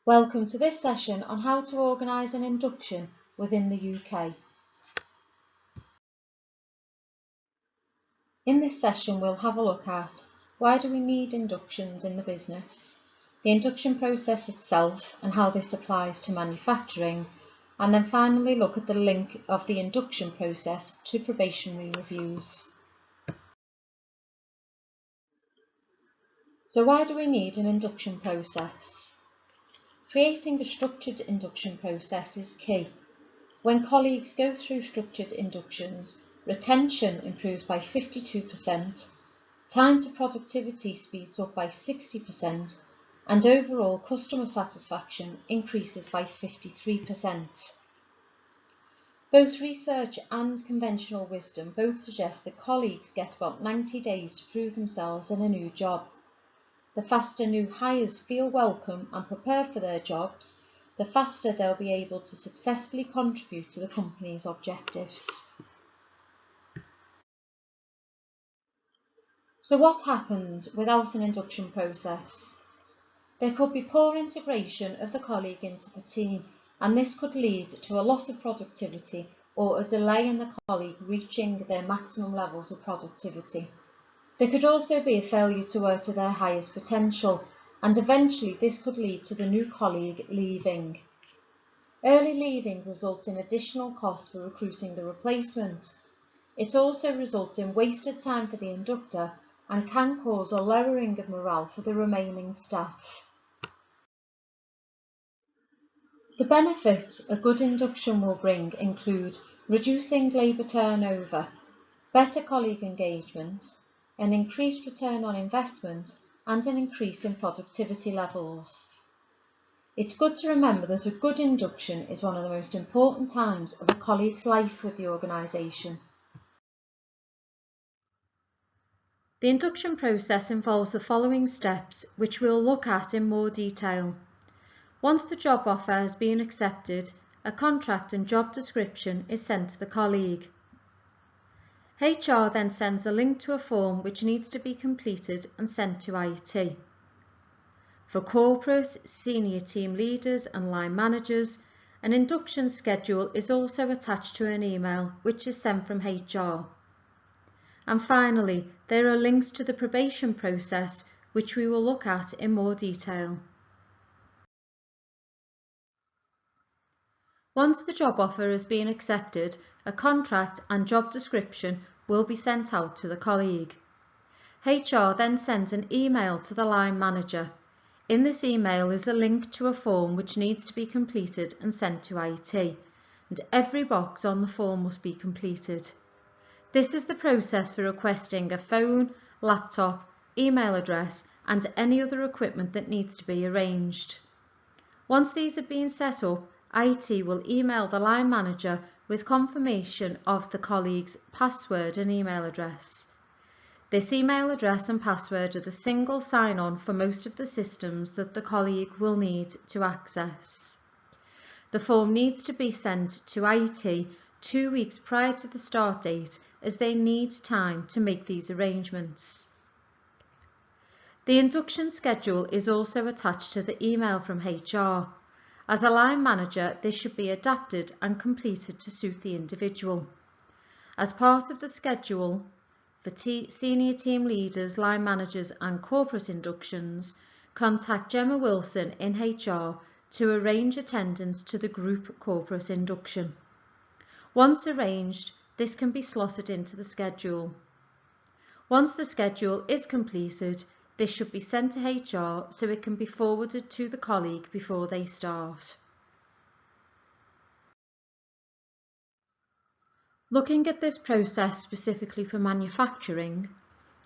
Welcome to this session on how to organise an induction within the UK. In this session we'll have a look at why do we need inductions in the business, the induction process itself and how this applies to manufacturing, and then finally look at the link of the induction process to probationary reviews. So why do we need an induction process? Creating a structured induction process is key. When colleagues go through structured inductions, retention improves by 52%, time to productivity speeds up by 60%, and overall customer satisfaction increases by 53%. Both research and conventional wisdom both suggest that colleagues get about 90 days to prove themselves in a new job. The faster new hires feel welcome and prepared for their jobs, the faster they'll be able to successfully contribute to the company's objectives. So what happens without an induction process? There could be poor integration of the colleague into the team, and this could lead to a loss of productivity or a delay in the colleague reaching their maximum levels of productivity. There could also be a failure to work to their highest potential, and eventually this could lead to the new colleague leaving. Early leaving results in additional costs for recruiting the replacement. It also results in wasted time for the inductor and can cause a lowering of morale for the remaining staff. The benefits a good induction will bring include reducing labour turnover, better colleague engagement, an increased return on investment, and an increase in productivity levels. It's good to remember that a good induction is one of the most important times of a colleague's life with the organisation. The induction process involves the following steps, which we'll look at in more detail. Once the job offer has been accepted, a contract and job description is sent to the colleague. HR then sends a link to a form which needs to be completed and sent to IT. For corporate, senior team leaders and line managers, an induction schedule is also attached to an email which is sent from HR. And finally, there are links to the probation process which we will look at in more detail. Once the job offer has been accepted, a contract and job description will be sent out to the colleague. HR then sends an email to the line manager. In this email is a link to a form which needs to be completed and sent to IT, and every box on the form must be completed. This is the process for requesting a phone, laptop, email address, and any other equipment that needs to be arranged. Once these have been set up, IT will email the line manager with confirmation of the colleague's password and email address. This email address and password are the single sign-on for most of the systems that the colleague will need to access. The form needs to be sent to IT 2 weeks prior to the start date, as they need time to make these arrangements. The induction schedule is also attached to the email from HR. As a line manager, this should be adapted and completed to suit the individual. As part of the schedule, for senior team leaders, line managers and corporate inductions, contact Gemma Wilson in HR to arrange attendance to the group corporate induction. Once arranged, this can be slotted into the schedule. Once the schedule is completed, this should be sent to HR so it can be forwarded to the colleague before they start. Looking at this process specifically for manufacturing,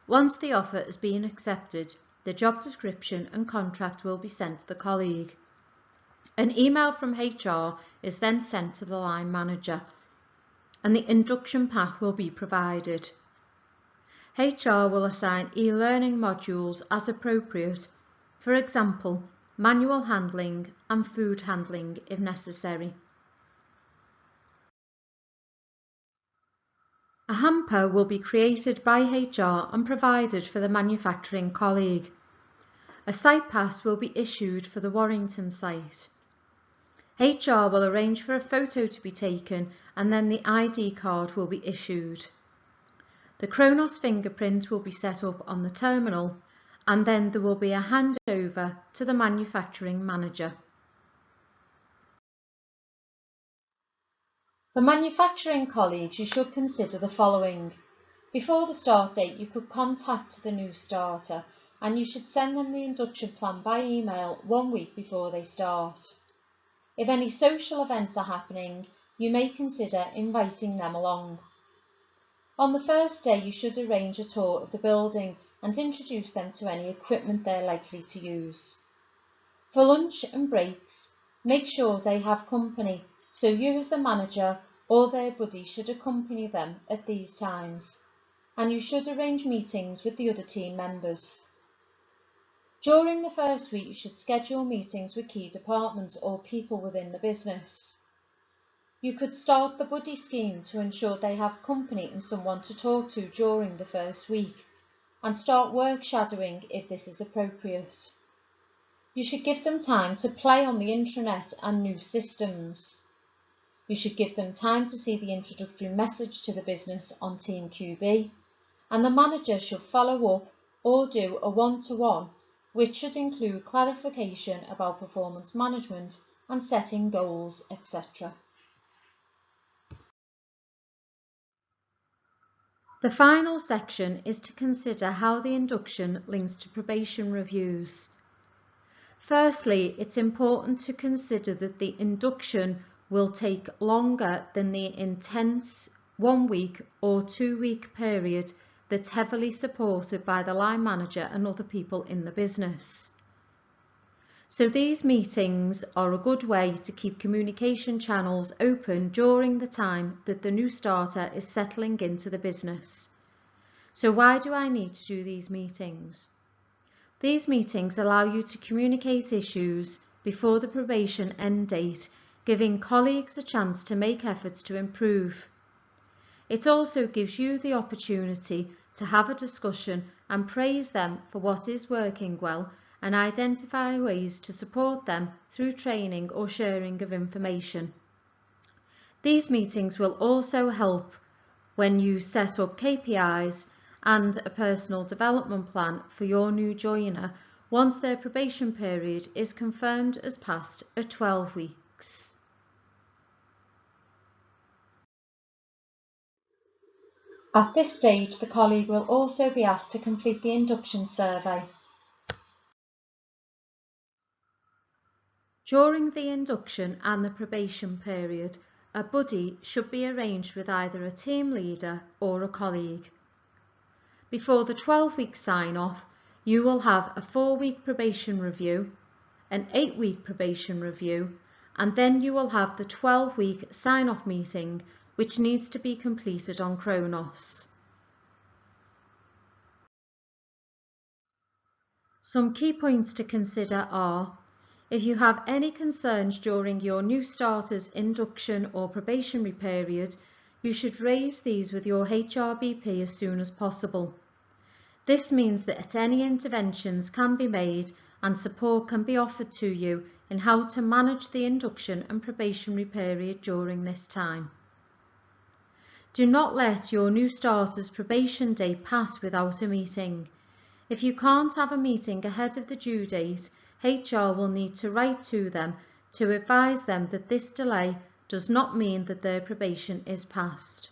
once the offer has been accepted, the job description and contract will be sent to the colleague. An email from HR is then sent to the line manager, and the induction pack will be provided. HR will assign e-learning modules as appropriate, for example, manual handling and food handling if necessary. A hamper will be created by HR and provided for the manufacturing colleague. A site pass will be issued for the Warrington site. HR will arrange for a photo to be taken and then the ID card will be issued. The Kronos fingerprint will be set up on the terminal and then there will be a handover to the manufacturing manager. For manufacturing colleagues, you should consider the following. Before the start date, you could contact the new starter and you should send them the induction plan by email 1 week before they start. If any social events are happening, you may consider inviting them along. On the first day, you should arrange a tour of the building and introduce them to any equipment they're likely to use. For lunch and breaks, make sure they have company, so you as the manager or their buddy should accompany them at these times, and you should arrange meetings with the other team members. During the first week, you should schedule meetings with key departments or people within the business. You could start the buddy scheme to ensure they have company and someone to talk to during the first week, and start work shadowing if this is appropriate. You should give them time to play on the intranet and new systems. You should give them time to see the introductory message to the business on Team QB, and the manager should follow up or do a one-to-one, which should include clarification about performance management and setting goals, etc. The final section is to consider how the induction links to probation reviews. Firstly, it's important to consider that the induction will take longer than the intense 1 week or 2 week period that's heavily supported by the line manager and other people in the business. So these meetings are a good way to keep communication channels open during the time that the new starter is settling into the business. So why do I need to do these meetings? These meetings allow you to communicate issues before the probation end date, giving colleagues a chance to make efforts to improve. It also gives you the opportunity to have a discussion and praise them for what is working well and identify ways to support them through training or sharing of information. These meetings will also help when you set up KPIs and a personal development plan for your new joiner once their probation period is confirmed as past at 12 weeks. At this stage, the colleague will also be asked to complete the induction survey. During the induction and the probation period, a buddy should be arranged with either a team leader or a colleague. Before the 12-week sign-off, you will have a 4-week probation review, an 8-week probation review, and then you will have the 12-week sign-off meeting, which needs to be completed on Kronos. Some key points to consider are: if you have any concerns during your new starter's induction or probationary period, you should raise these with your HRBP as soon as possible. This means that any interventions can be made and support can be offered to you in how to manage the induction and probationary period during this time. Do not let your new starter's probation date pass without a meeting. If you can't have a meeting ahead of the due date, HR will need to write to them to advise them that this delay does not mean that their probation is passed.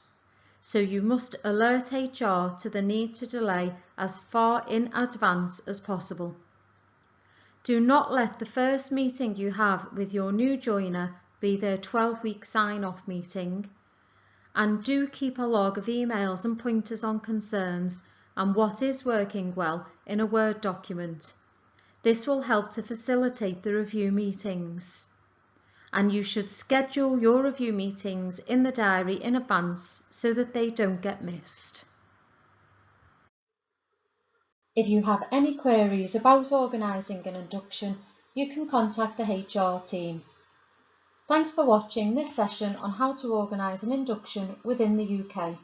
So you must alert HR to the need to delay as far in advance as possible. Do not let the first meeting you have with your new joiner be their 12-week sign-off meeting, and do keep a log of emails and pointers on concerns and what is working well in a Word document. This will help to facilitate the review meetings. And you should schedule your review meetings in the diary in advance so that they don't get missed. If you have any queries about organising an induction, you can contact the HR team. Thanks for watching this session on how to organise an induction within the UK.